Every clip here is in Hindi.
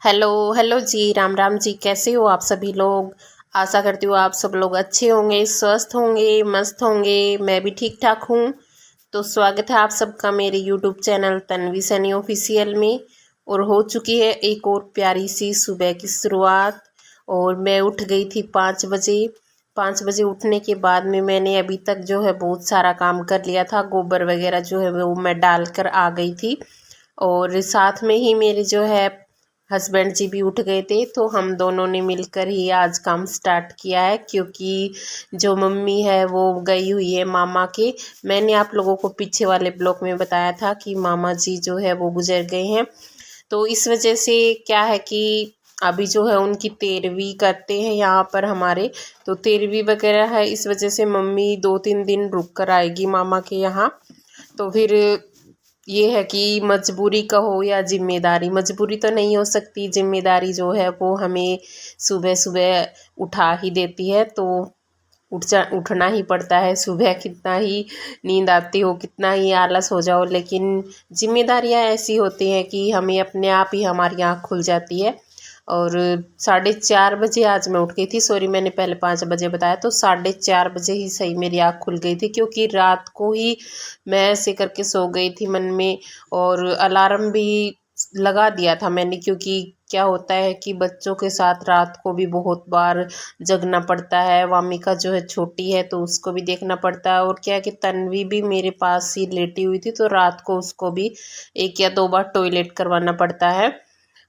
हेलो हेलो जी, राम राम जी। कैसे हो आप सभी लोग। आशा करती हूँ आप सब लोग अच्छे होंगे, स्वस्थ होंगे, मस्त होंगे। मैं भी ठीक ठाक हूँ। तो स्वागत है आप सबका मेरे YouTube channel Tanvi Sunny official में। और हो चुकी है एक और प्यारी सी सुबह की शुरुआत। और मैं उठ गई थी 5 बजे। 5 बजे उठने के बाद में मैंने अभी तक जो है बहुत सारा काम कर लिया था। गोबर वगैरह जो है वो मैं डाल कर आ गई थी। और साथ में ही मेरे जो है हस्बैंड जी भी उठ गए थे, तो हम दोनों ने मिलकर ही आज काम स्टार्ट किया है। क्योंकि जो मम्मी है वो गई हुई है मामा के। मैंने आप लोगों को पीछे वाले ब्लॉग में बताया था कि मामा जी जो है वो गुजर गए हैं। तो इस वजह से क्या है कि अभी जो है उनकी 13वीं करते हैं यहाँ पर हमारे। तो 13वीं वगैरह है, इस वजह से मम्मी 2-3 दिन रुक कर आएगी मामा के यहाँ। तो फिर ये है कि मजबूरी कहो या जिम्मेदारी, मजबूरी तो नहीं हो सकती, जिम्मेदारी जो है वो हमें सुबह सुबह उठा ही देती है। तो उठना ही पड़ता है। सुबह कितना ही नींद आती हो, कितना ही आलस हो जाओ, लेकिन जिम्मेदारियां ऐसी होती हैं कि हमें अपने आप ही हमारी आँख खुल जाती है। और 4:30 बजे आज मैं उठ गई थी। सॉरी, मैंने पहले 5 बजे बताया, तो 4:30 बजे ही सही मेरी आँख खुल गई थी। क्योंकि रात को ही मैं ऐसे करके सो गई थी मन में। और अलार्म भी लगा दिया था मैंने, क्योंकि क्या होता है कि बच्चों के साथ रात को भी बहुत बार जगना पड़ता है। वामिका जो है छोटी है तो उसको भी देखना पड़ता है। और क्या है कि तन्वी भी मेरे पास ही लेटी हुई थी, तो रात को उसको भी 1 या 2 बार टॉयलेट करवाना पड़ता है।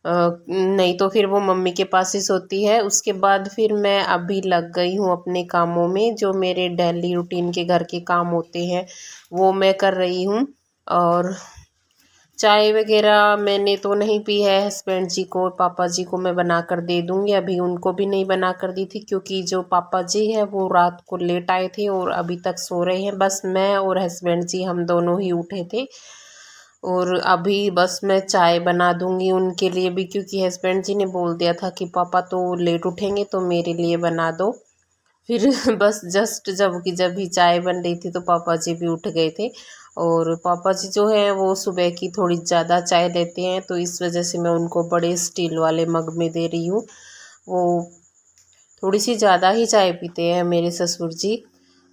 नहीं तो फिर वो मम्मी के पास ही सोती है। उसके बाद फिर मैं अभी लग गई हूँ अपने कामों में, जो मेरे डेली रूटीन के घर के काम होते हैं वो मैं कर रही हूँ। और चाय वगैरह मैंने तो नहीं पी है। हस्बैंड जी को और पापा जी को मैं बना कर दे दूँगी। अभी उनको भी नहीं बना कर दी थी, क्योंकि जो पापा जी है वो रात को लेट आए थे और अभी तक सो रहे हैं। बस मैं और हस्बैंड जी हम दोनों ही उठे थे। और अभी बस मैं चाय बना दूँगी उनके लिए भी, क्योंकि हस्बैंड जी ने बोल दिया था कि पापा तो लेट उठेंगे तो मेरे लिए बना दो। फिर बस जस्ट जब भी चाय बन रही थी तो पापा जी भी उठ गए थे। और पापा जी जो है वो सुबह की थोड़ी ज़्यादा चाय लेते हैं, तो इस वजह से मैं उनको बड़े स्टील वाले मग में दे रही हूँ। वो थोड़ी सी ज़्यादा ही चाय पीते हैं मेरे ससुर जी।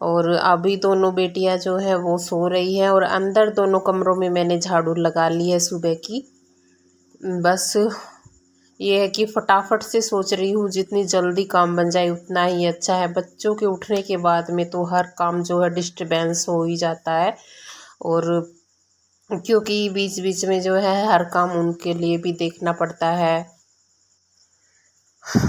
और अभी दोनों बेटियां जो है वो सो रही हैं। और अंदर दोनों कमरों में मैंने झाड़ू लगा ली है सुबह की। बस ये है कि फटाफट से सोच रही हूँ जितनी जल्दी काम बन जाए उतना ही अच्छा है। बच्चों के उठने के बाद में तो हर काम जो है डिस्टर्बेंस हो ही जाता है। और क्योंकि बीच बीच में जो है हर काम उनके लिए भी देखना पड़ता है।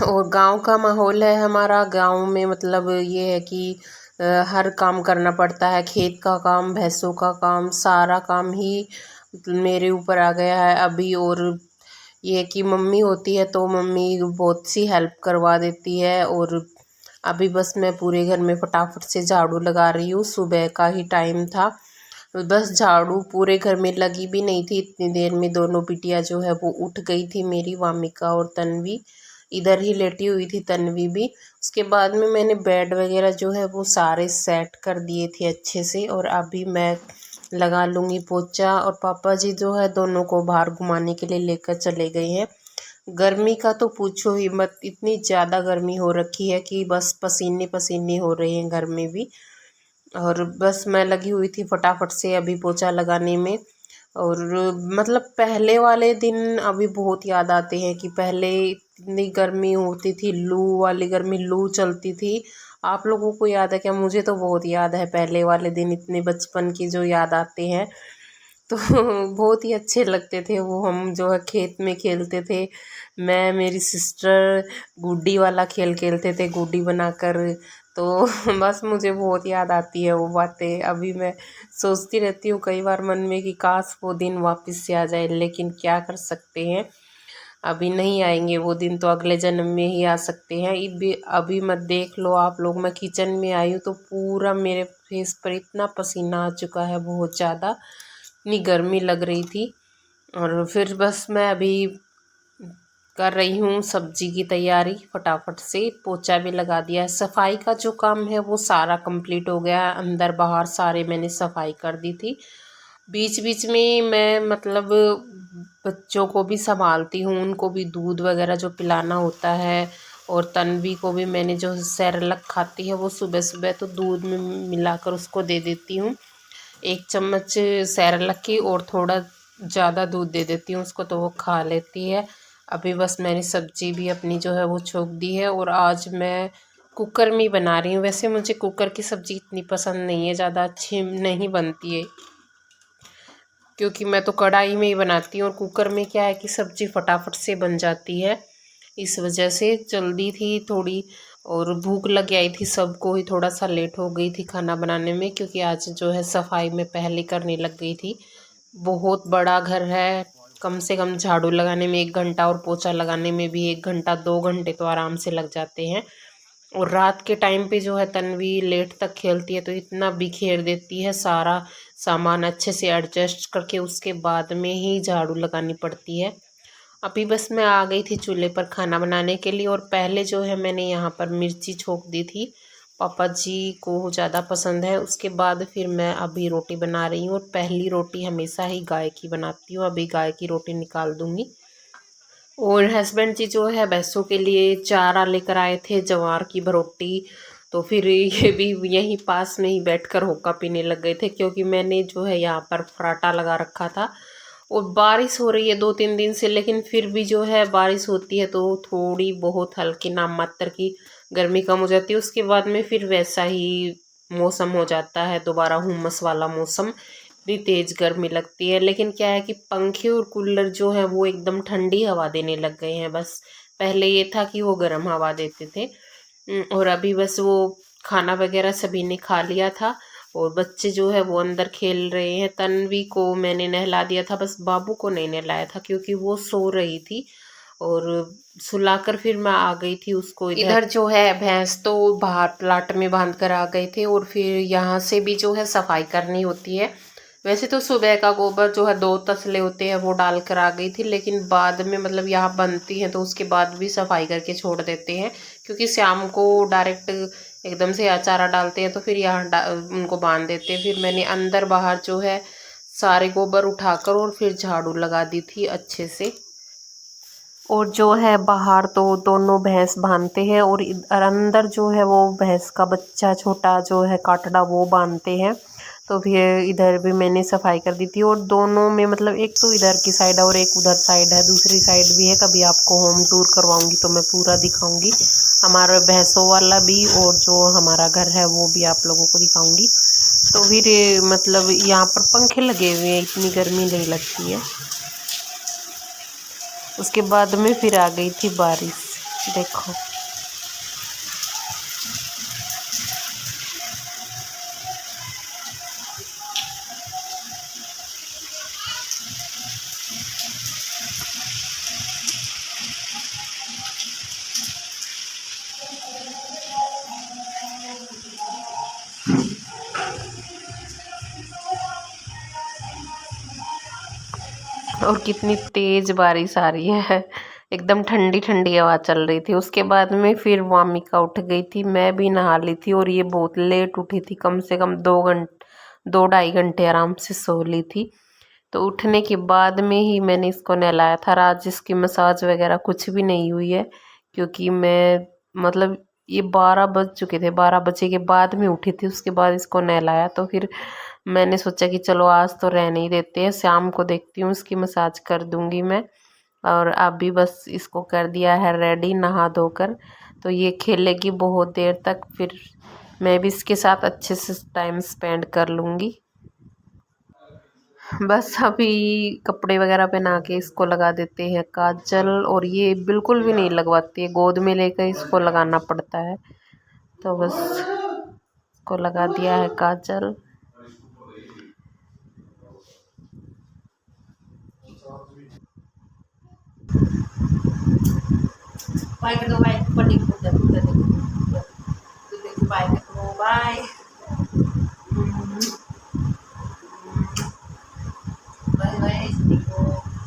और गांव का माहौल है हमारा। गांव में मतलब ये है कि हर काम करना पड़ता है। खेत का काम, भैंसों का काम, सारा काम ही मेरे ऊपर आ गया है अभी। और ये कि मम्मी होती है तो मम्मी बहुत सी हेल्प करवा देती है। और अभी बस मैं पूरे घर में फटाफट से झाड़ू लगा रही हूँ। सुबह का ही टाइम था, बस झाड़ू पूरे घर में लगी भी नहीं थी इतनी देर में दोनों बिटिया जो है वो उठ गई थी मेरी, वामिका और तन्वी। इधर ही लेटी हुई थी तन्वी भी। उसके बाद में मैंने बेड वगैरह जो है वो सारे सेट कर दिए थे अच्छे से। और अभी मैं लगा लूँगी पोछा। और पापा जी जो है दोनों को बाहर घुमाने के लिए लेकर चले गए हैं। गर्मी का तो पूछो ही मत, इतनी ज़्यादा गर्मी हो रखी है कि बस पसीने पसीने हो रहे हैं घर में भी। और बस मैं लगी हुई थी फटाफट से अभी पोछा लगाने में। और मतलब पहले वाले दिन अभी बहुत याद आते हैं कि पहले इतनी गर्मी होती थी, लू वाली गर्मी, लू चलती थी। आप लोगों को याद है क्या? मुझे तो बहुत याद है पहले वाले दिन, इतने बचपन की जो याद आते हैं। तो बहुत ही अच्छे लगते थे वो। हम जो है खेत में खेलते थे, मैं मेरी सिस्टर गुड्डी वाला खेल खेलते थे, गुड्डी बनाकर। तो बस मुझे बहुत याद आती है वो बातें। अभी मैं सोचती रहती हूँ कई बार मन में कि काश वो दिन वापस से आ जाए, लेकिन क्या कर सकते हैं। अभी नहीं आएंगे वो दिन, तो अगले जन्म में ही आ सकते हैं। अभी मत देख लो आप लोग, मैं किचन में आई हूँ तो पूरा मेरे फेस पर इतना पसीना आ चुका है, बहुत ज़्यादा, इतनी गर्मी लग रही थी। और फिर बस मैं अभी कर रही हूँ सब्जी की तैयारी। फटाफट से पोछा भी लगा दिया है। सफाई का जो काम है वो सारा कंप्लीट हो गया है, अंदर बाहर सारे मैंने सफाई कर दी थी। बीच बीच में मैं मतलब बच्चों को भी संभालती हूँ, उनको भी दूध वगैरह जो पिलाना होता है। और तन्वी को भी मैंने जो सेरेलक खाती है वो सुबह सुबह तो दूध में मिलाकर उसको दे देती हूँ। 1 चम्मच सेरेलक की और थोड़ा ज़्यादा दूध दे देती हूँ उसको, तो वो खा लेती है। अभी बस मैंने सब्जी भी अपनी जो है वो छोंक दी है और आज मैं कुकर में ही बना रही हूँ। वैसे मुझे कुकर की सब्ज़ी इतनी पसंद नहीं है, ज़्यादा अच्छी नहीं बनती है, क्योंकि मैं तो कढ़ाई में ही बनाती हूँ और कुकर में क्या है कि सब्ज़ी फटाफट से बन जाती है। इस वजह से जल्दी थी थोड़ी और भूख लग आई थी सबको ही, थोड़ा सा लेट हो गई थी खाना बनाने में, क्योंकि आज जो है सफाई में पहले करने लग गई थी। बहुत बड़ा घर है, कम से कम झाड़ू लगाने में 1 घंटा और पोछा लगाने में भी 1 घंटा 2 घंटे तो आराम से लग जाते हैं। और रात के टाइम पे जो है तन्वी लेट तक खेलती है तो इतना बिखेर देती है, सारा सामान अच्छे से एडजस्ट करके उसके बाद में ही झाड़ू लगानी पड़ती है। अभी बस मैं आ गई थी चूल्हे पर खाना बनाने के लिए और पहले जो है मैंने यहाँ पर मिर्ची छोंक दी थी, पापा जी को ज़्यादा पसंद है। उसके बाद फिर मैं अभी रोटी बना रही हूँ और पहली रोटी हमेशा ही गाय की बनाती हूँ, अभी गाय की रोटी निकाल दूँगी। और हस्बैंड जी जो है भैंसों के लिए चारा लेकर आए थे, ज्वार की भरोटी। तो फिर ये भी यहीं पास में ही बैठकर होका पीने लग गए थे, क्योंकि मैंने जो है यहाँ पर फराटा लगा रखा था और बारिश हो रही है 2-3 दिन से। लेकिन फिर भी जो है बारिश होती है तो थोड़ी बहुत हल्की नाम मात्र की गर्मी कम हो जाती है, उसके बाद में फिर वैसा ही मौसम हो जाता है, दोबारा हुमस वाला मौसम, इतनी तेज़ गर्मी लगती है। लेकिन क्या है कि पंखे और कूलर जो है वो एकदम ठंडी हवा देने लग गए हैं। बस पहले ये था कि वो गर्म हवा देते थे। और अभी बस वो खाना वगैरह सभी ने खा लिया था और बच्चे जो है वो अंदर खेल रहे हैं। तन्वी को मैंने नहला दिया था, बस बाबू को नहीं नहलाया था क्योंकि वो सो रही थी। और सुलाकर फिर मैं आ गई थी उसको। इधर जो है भैंस तो बाहर प्लाट में बांध कर आ गए थे और फिर यहाँ से भी जो है सफाई करनी होती है। वैसे तो सुबह का गोबर जो है 2 तसले होते हैं वो डाल कर आ गई थी, लेकिन बाद में मतलब यहाँ बनती हैं तो उसके बाद भी सफाई करके छोड़ देते हैं, क्योंकि शाम को डायरेक्ट एकदम से चारा डालते हैं तो फिर यहाँ उनको बांध देते हैं। फिर मैंने अंदर बाहर जो है सारे गोबर उठाकर और फिर झाड़ू लगा दी थी अच्छे से। और जो है बाहर तो दोनों भैंस बांधते हैं और अंदर जो है वो भैंस का बच्चा छोटा जो है काटड़ा वो बांधते हैं। तो फिर इधर भी मैंने सफाई कर दी थी और दोनों में मतलब एक तो इधर की साइड है और एक उधर साइड है, दूसरी साइड भी है। कभी आपको होम टूर करवाऊंगी तो मैं पूरा दिखाऊंगी, हमारा भैंसों वाला भी और जो हमारा घर है वो भी आप लोगों को दिखाऊंगी। तो फिर मतलब यहाँ पर पंखे लगे हुए हैं, इतनी गर्मी नहीं लगती है। उसके बाद में फिर आ गई थी बारिश, देखो। और कितनी तेज बारिश आ रही है, एकदम ठंडी ठंडी हवा चल रही थी। उसके बाद में फिर वामिका उठ गई थी, मैं भी नहा ली थी और ये बहुत लेट उठी थी, कम से कम 2-2.5 घंटे आराम से सो ली थी। तो उठने के बाद में ही मैंने इसको नहलाया था। आज इसकी मसाज वगैरह कुछ भी नहीं हुई है, क्योंकि मैं मतलब ये 12 बज चुके थे, 12 बजे के बाद में उठी थी। उसके बाद इसको नहलाया तो फिर मैंने सोचा कि चलो आज तो रहने ही देते हैं, शाम को देखती हूँ इसकी मसाज कर दूँगी मैं। और अभी बस इसको कर दिया है रेडी नहा धोकर, तो ये खेलेगी बहुत देर तक, फिर मैं भी इसके साथ अच्छे से टाइम स्पेंड कर लूँगी। बस अभी कपड़े वगैरह पहना के इसको लगा देते हैं काजल, और ये बिल्कुल भी नहीं लगवाती है, गोद में लेकर इसको लगाना पड़ता है। तो बस इसको लगा दिया है काजल। बाय कर दो, बाय, बाय।